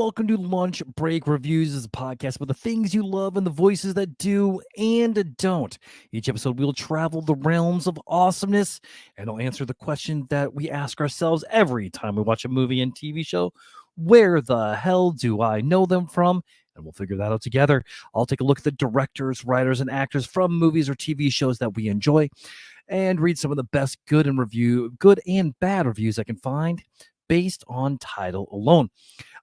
welcome to Lunch Break Reviews. This is a podcast about the things you love and the voices that do and don't. Each episode, we'll travel the realms of awesomeness and I'll answer the question that we ask ourselves every time we watch a movie and TV show. Where the hell do I know them from? And we'll figure that out together. I'll take a look at the directors, writers, and actors from movies or TV shows that we enjoy and read some of the best good and bad reviews I can find based on title alone.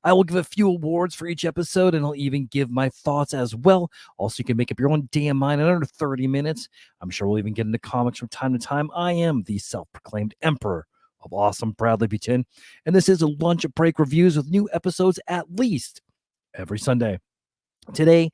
I will give a few awards for each episode, and I'll even give my thoughts as well. Also, you can make up your own damn mind in under 30 minutes. I'm sure we'll even get into comics from time to time. I am the self-proclaimed emperor of awesome, Bradley Butin, and this is a Lunch Break Reviews with new episodes at least every Sunday. Today,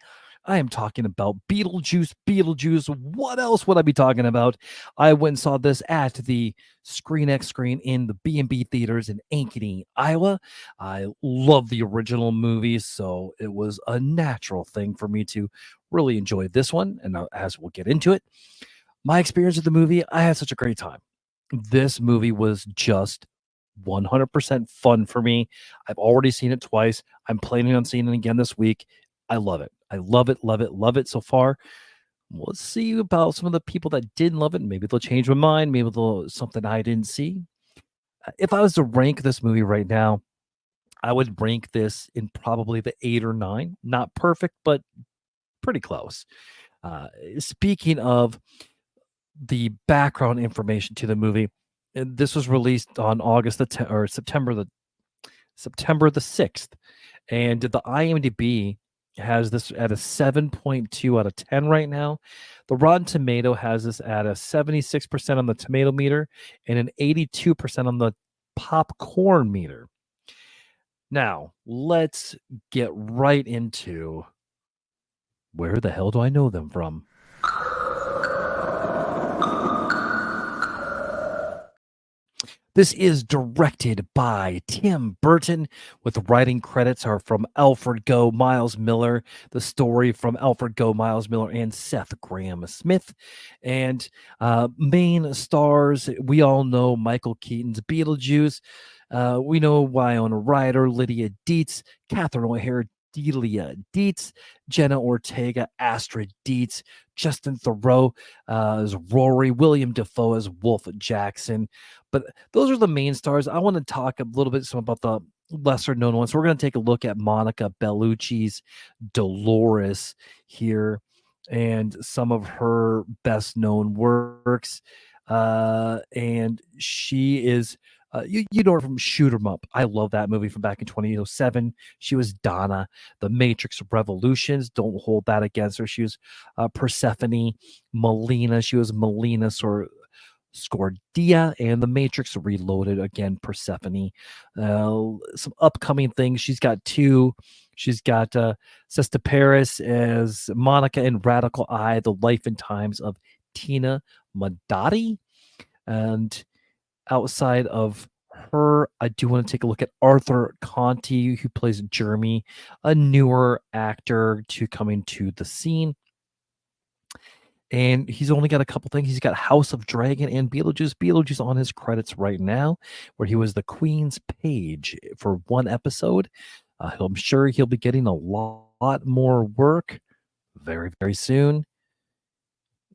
I am talking about Beetlejuice. What else would I be talking about? I went and saw this at the Screen X screen in the B&B theaters in Ankeny, Iowa. I love the original movie, so it was a natural thing for me to really enjoy this one. And as we'll get into it, my experience with the movie, I had such a great time. This movie was just 100% fun for me. I've already seen it twice. I'm planning on seeing it again this week. I love it. I love it so far. Let's see about some of the people that didn't love it. Maybe they'll change my mind. Maybe they'll something I didn't see. If I was to rank this movie right now, I would rank this in probably the 8 or 9. Not perfect, but pretty close. Speaking of the background information to the movie, this was released on September the 6th, and the IMDb has this at a 7.2 out of 10 right now. The Rotten Tomato has this at a 76% on the tomato meter and an 82% on the popcorn meter. Now, let's get right into where the hell do I know them from? This is directed by Tim Burton, with writing credits are from Alfred Goh, Miles Miller, the story from Alfred Goh, Miles Miller, and Seth Grahame-Smith. And main stars, we all know Michael Keaton's Beetlejuice. We know Winona Ryder, Lydia Dietz, Catherine O'Hara, Delia Dietz, Jenna Ortega, Astrid Dietz, Justin Theroux as Rory, William Dafoe as Wolf Jackson. But those are the main stars. I want to talk a little bit about the lesser known ones. So we're going to take a look at Monica Bellucci's Dolores here and some of her best known works. And she is you know her from Shoot 'Em Up. I love that movie from back in 2007. She was Donna. The Matrix Revolutions. Don't hold that against her. She was Persephone. Melina. She was Melina Scordia, and The Matrix Reloaded, again, Persephone. Some upcoming things. She's got two. She's got Sesta Paris as Monica in Radical Eye, The Life and Times of Tina Modotti. And outside of her, I do want to take a look at Arthur Conti, who plays Jeremy, a newer actor to coming to the scene. And he's only got a couple things. He's got House of Dragon and Beetlejuice on his credits right now, where he was the Queen's page for one episode. I'm sure he'll be getting a lot more work very, very soon.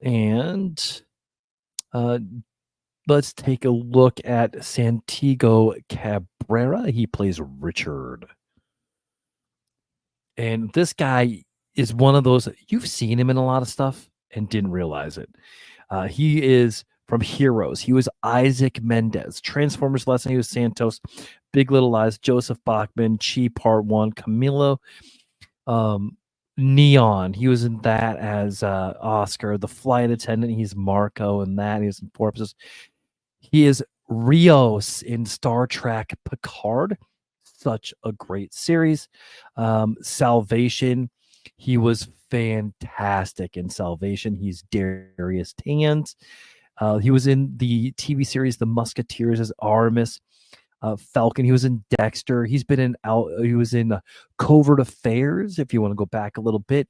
And let's take a look at Santiago Cabrera. He plays Richard. And this guy is one of those, you've seen him in a lot of stuff and didn't realize it. He is from Heroes. He was Isaac Mendez. Transformers Lesson, he was Santos. Big Little Lies, Joseph Bachman. Chi Part 1, Camilo. Neon, he was in that as Oscar. The Flight Attendant, he's Marco in that. He's in 4 episodes. He is Rios in Star Trek Picard. Such a great series. Salvation, he was fantastic in Salvation. He's Darius Tans. He was in the TV series The Musketeers as Aramis. Falcon, he was in Dexter. He was in Covert Affairs, if you want to go back a little bit.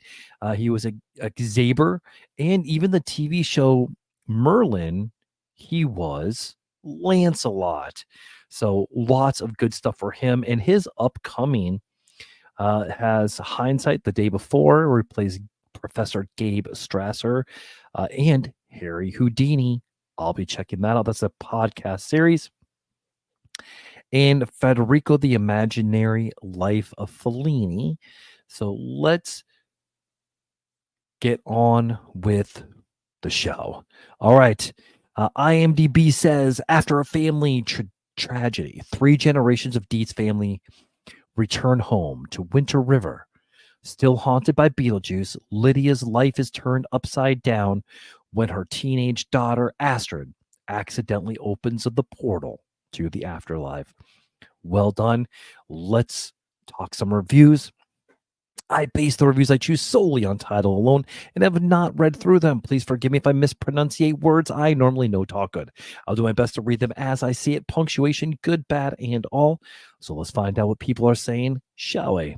He was a Xaber, and even the TV show Merlin, he was Lancelot. So lots of good stuff for him. And his upcoming Has Hindsight the Day Before, where he plays Professor Gabe Strasser, and Harry Houdini. I'll be checking that out. That's a podcast series. And Federico the Imaginary Life of Fellini. So let's get on with the show. All right. IMDb says after a family tragedy, 3 generations of Deet's family return home to Winter River. Still haunted by Beetlejuice, Lydia's life is turned upside down when her teenage daughter, Astrid, accidentally opens the portal to the afterlife. Well done. Let's talk some reviews. I base the reviews I choose solely on title alone and have not read through them. Please forgive me if I mispronunciate words I normally know talk good. I'll do my best to read them as I see it, punctuation, good, bad, and all. So let's find out what people are saying, shall we?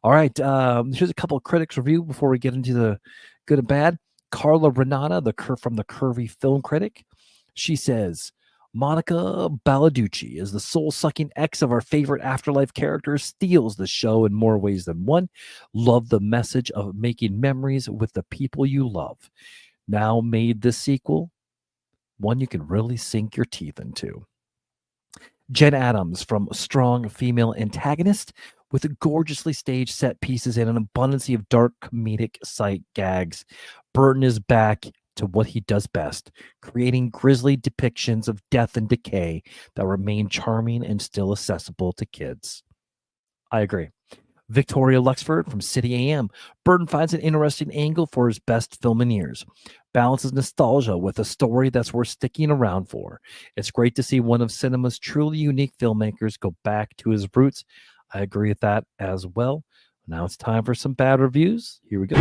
All right, here's a couple of critics' review before we get into the good and bad. Carla Renata, from the Curvy Film Critic, she says, Monica Balladucci is the soul-sucking ex of our favorite afterlife character, steals the show in more ways than one. Love the message of making memories with the people you love. Now made this sequel one you can really sink your teeth into. Jen Adams from Strong Female Antagonist, with gorgeously staged set pieces and an abundance of dark comedic sight gags. Burton is back to what he does best, creating grisly depictions of death and decay that remain charming and still accessible to kids. I agree. Victoria Luxford from City AM. Burton finds an interesting angle for his best film in years. Balances nostalgia with a story that's worth sticking around for. It's great to see one of cinema's truly unique filmmakers go back to his roots. I agree with that as well. Now it's time for some bad reviews. Here we go.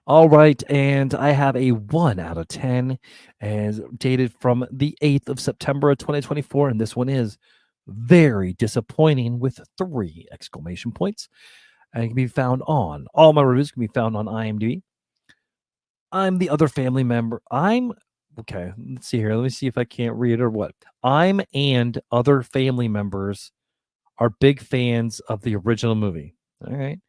All right, and I have a 1 out of 10 as dated from the 8th of September of 2024, and this one is very disappointing with 3 exclamation points. And it can be found on all my reviews can be found on IMDb. I'm the other family member. Okay, let's see here. Let me see if I can't read or what. I'm and other family members are big fans of the original movie. All right.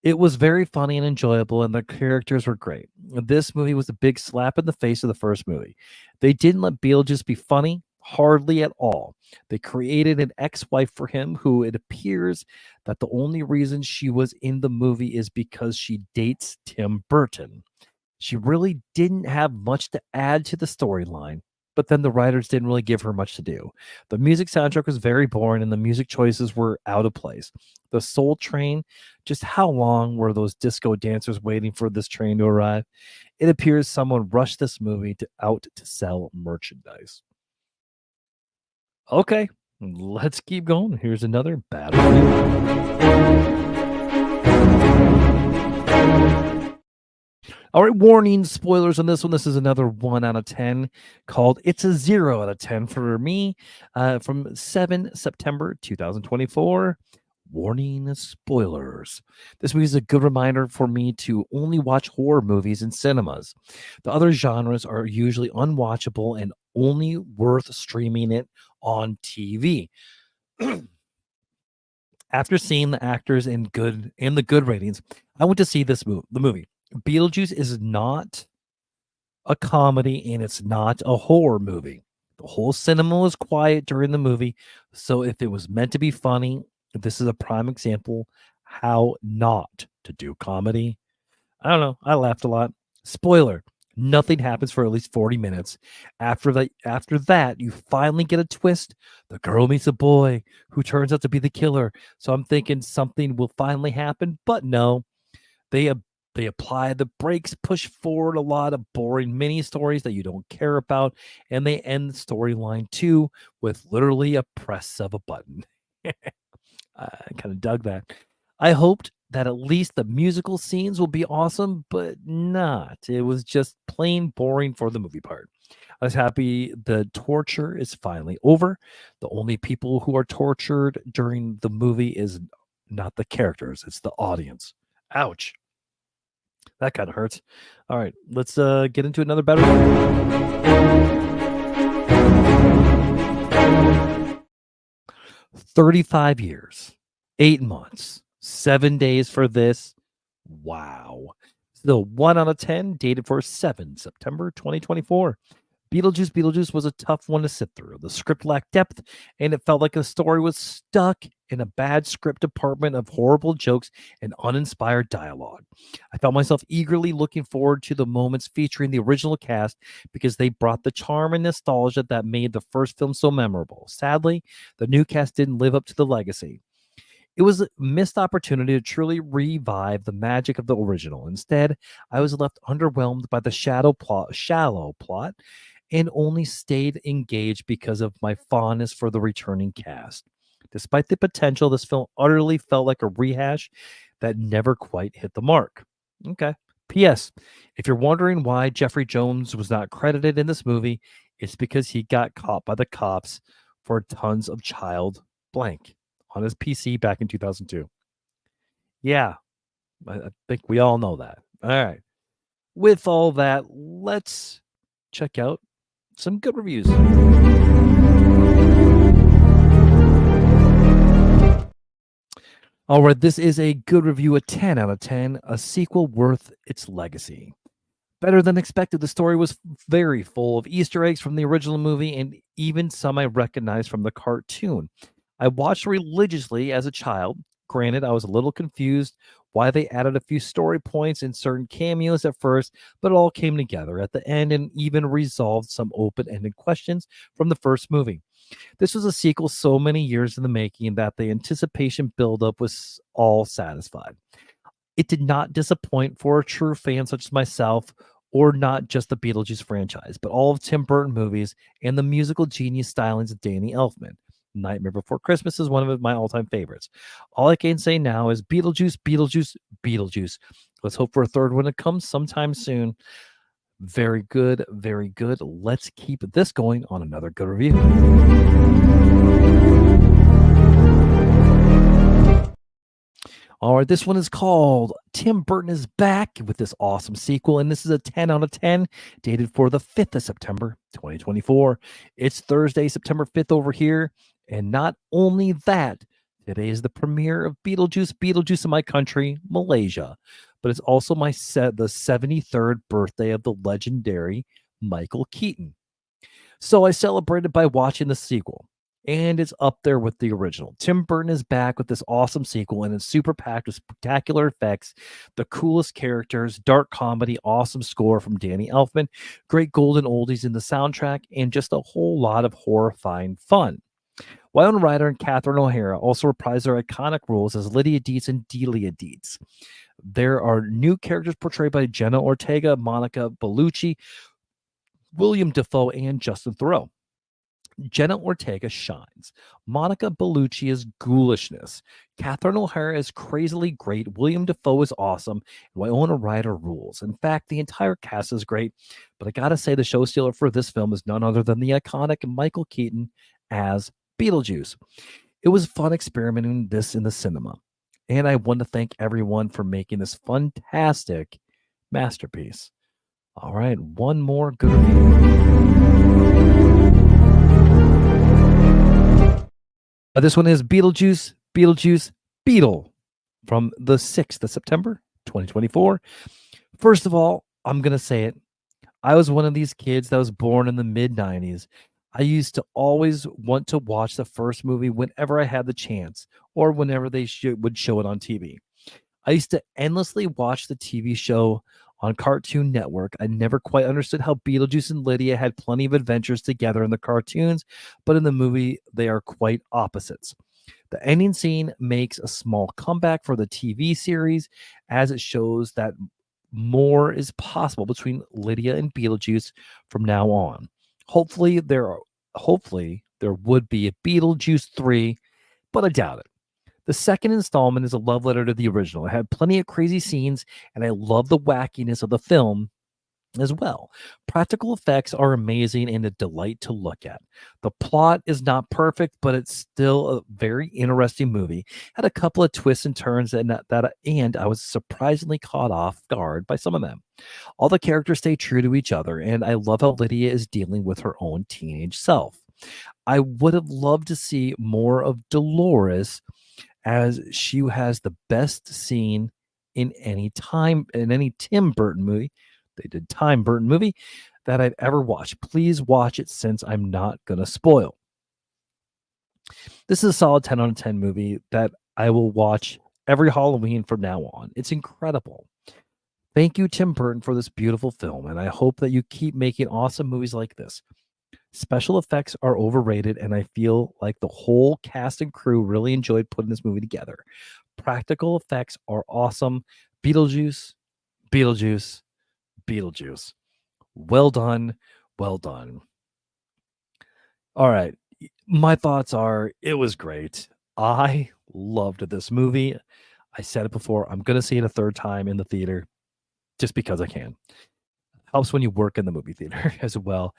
It was very funny and enjoyable, and the characters were great. This movie was a big slap in the face of the first movie. They didn't let Beetlejuice be funny, hardly at all. They created an ex-wife for him who it appears that the only reason she was in the movie is because she dates Tim Burton. She really didn't have much to add to the storyline, but then the writers didn't really give her much to do. The music soundtrack was very boring and the music choices were out of place. The Soul Train, just how long were those disco dancers waiting for this train to arrive? It appears someone rushed this movie out to sell merchandise. Okay, let's keep going. Here's another bad review. All right, warning, spoilers on this one. This is another 1 out of 10 called It's a 0 out of 10 for me from 7 September 2024. Warning, spoilers. This movie is a good reminder for me to only watch horror movies in cinemas. The other genres are usually unwatchable and only worth streaming it on TV. After seeing the actors in the good ratings, I went to see the movie. Beetlejuice is not a comedy and it's not a horror movie. The whole cinema was quiet during the movie, so if it was meant to be funny, this is a prime example how not to do comedy. I don't know. I laughed a lot. Spoiler: nothing happens for at least 40 minutes. After that, you finally get a twist. The girl meets a boy who turns out to be the killer. So I'm thinking something will finally happen, but no. They apply the brakes, push forward a lot of boring mini stories that you don't care about, and they end the storyline too with literally a press of a button. I kind of dug that. I hoped that at least the musical scenes will be awesome, but not. It was just plain boring for the movie part. I was happy the torture is finally over. The only people who are tortured during the movie is not the characters, it's the audience. Ouch. That kind of hurts. All right, let's get into another better one. 35 years, 8 months, 7 days for this. Wow. The 1 out of 10, dated for 7 September 2024. Beetlejuice was a tough one to sit through. The script lacked depth, and it felt like the story was stuck in a bad script department of horrible jokes and uninspired dialogue. I found myself eagerly looking forward to the moments featuring the original cast because they brought the charm and nostalgia that made the first film so memorable. Sadly, the new cast didn't live up to the legacy. It was a missed opportunity to truly revive the magic of the original. Instead, I was left underwhelmed by the shallow plot, and only stayed engaged because of my fondness for the returning cast. Despite the potential, this film utterly felt like a rehash that never quite hit the mark. Okay. P.S. If you're wondering why Jeffrey Jones was not credited in this movie, it's because he got caught by the cops for tons of child blank on his PC back in 2002. Yeah, I think we all know that. All right. With all that, let's check out some good reviews. All right, this is a good review, a 10 out of 10, a sequel worth its legacy. Better than expected, the story was very full of Easter eggs from the original movie and even some I recognized from the cartoon. I watched religiously as a child. Granted, I was a little confused why they added a few story points and certain cameos at first, but it all came together at the end and even resolved some open ended questions from the first movie. This was a sequel so many years in the making that the anticipation buildup was all satisfied. It did not disappoint for a true fan such as myself, or not just the Beetlejuice franchise, but all of Tim Burton movies and the musical genius stylings of Danny Elfman. Nightmare Before Christmas is one of my all-time favorites. All I can say now is Beetlejuice, Beetlejuice, Beetlejuice. Let's hope for a third one to come sometime soon. Very good, very good. Let's keep this going on another good review. All right, this one is called Tim Burton is Back with this awesome sequel, and this is a 10 out of 10, dated for the 5th of September, 2024. It's Thursday, September 5th over here, and not only that, today is the premiere of Beetlejuice in my country, Malaysia, but it's also the 73rd birthday of the legendary Michael Keaton. So I celebrated by watching the sequel, and it's up there with the original. Tim Burton is back with this awesome sequel, and it's super packed with spectacular effects, the coolest characters, dark comedy, awesome score from Danny Elfman, great golden oldies in the soundtrack, and just a whole lot of horrifying fun. Winona Ryder and Catherine O'Hara also reprise their iconic roles as Lydia Dietz and Delia Dietz. There are new characters portrayed by Jenna Ortega, Monica Bellucci, William Dafoe, and Justin Theroux. Jenna Ortega shines. Monica Bellucci is ghoulishness. Catherine O'Hara is crazily great. William Dafoe is awesome. And Winona Ryder rules. In fact, the entire cast is great. But I gotta say, the show stealer for this film is none other than the iconic Michael Keaton as Beetlejuice. It was fun experimenting this in the cinema. And I want to thank everyone for making this fantastic masterpiece. All right, one more good review. This one is Beetlejuice, Beetle from the 6th of September, 2024. First of all, I'm going to say it. I was one of these kids that was born in the mid-90s. I used to always want to watch the first movie whenever I had the chance or whenever they would show it on TV. I used to endlessly watch the TV show on Cartoon Network. I never quite understood how Beetlejuice and Lydia had plenty of adventures together in the cartoons, but in the movie, they are quite opposites. The ending scene makes a small comeback for the TV series as it shows that more is possible between Lydia and Beetlejuice from now on. Hopefully there would be a Beetlejuice 3, but I doubt it. The second installment is a love letter to the original. It had plenty of crazy scenes, and I love the wackiness of the film as well. Practical effects are amazing and a delight to look at. The plot is not perfect, but it's still a very interesting movie. Had a couple of twists and turns, and I was surprisingly caught off guard by some of them. All the characters stay true to each other, and I love how Lydia is dealing with her own teenage self. I would have loved to see more of Dolores, as she has the best scene in any Tim Burton movie. They did Time Burton movie that I've ever watched. Please watch it since I'm not gonna spoil. This is a solid 10 out of 10 movie that I will watch every Halloween from now on. It's incredible. Thank you, Tim Burton, for this beautiful film, and I hope that you keep making awesome movies like this. Special effects are overrated, and I feel like the whole cast and crew really enjoyed putting this movie together. Practical effects are awesome. Beetlejuice, Beetlejuice, Beetlejuice. Well done. Well done. All right. My thoughts are it was great. I loved this movie. I said it before. I'm going to see it a third time in the theater just because I can. Helps when you work in the movie theater as well.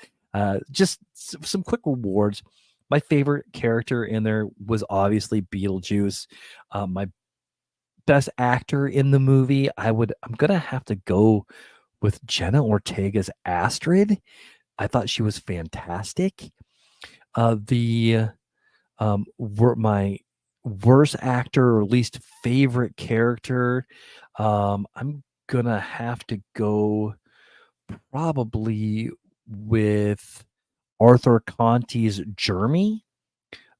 Just some quick rewards. My favorite character in there was obviously Beetlejuice. My best actor in the movie, I'm gonna have to go with Jenna Ortega's Astrid. I thought she was fantastic. The my worst actor or least favorite character, I'm gonna have to go probably with Arthur Conti's Jeremy.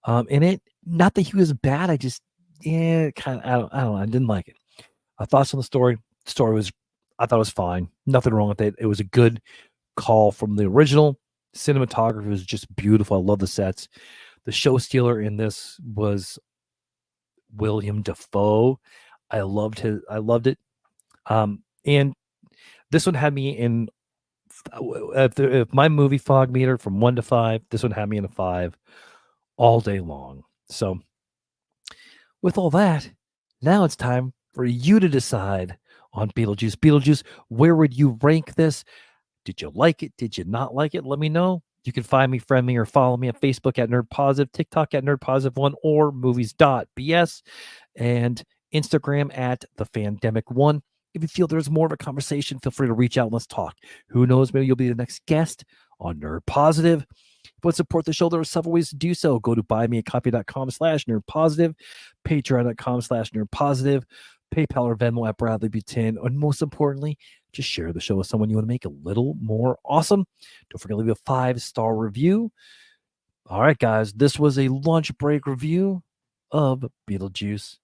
In it, not that he was bad. I just, yeah, kind of, I don't know. I didn't like it. Thoughts on the story? Story was, I thought it was fine. Nothing wrong with it. It was a good call from the original. Cinematography was just beautiful. I love the sets. The show stealer in this was William Dafoe. I loved it. And this one had me in. If my movie fog meter from 1 to 5, this one had me in a 5 all day long. So, with all that, now it's time for you to decide on Beetlejuice. Beetlejuice, where would you rank this? Did you like it? Did you not like it? Let me know. You can find me, friend me, or follow me at Facebook at Nerd Positive, TikTok at Nerd Positive1, or movies.bs, and Instagram at The Fandemic1. If you feel there's more of a conversation, feel free to reach out and let's talk. Who knows, maybe you'll be the next guest on Nerd Positive. If you want to support the show, there are several ways to do so. Go to buymeacopy.com/nerdpositive, patreon.com/nerdpositive, PayPal or Venmo at Bradley Butin, and most importantly, just share the show with someone you want to make a little more awesome. Don't forget to leave a 5-star review. All right, guys, this was a lunch break review of Beetlejuice.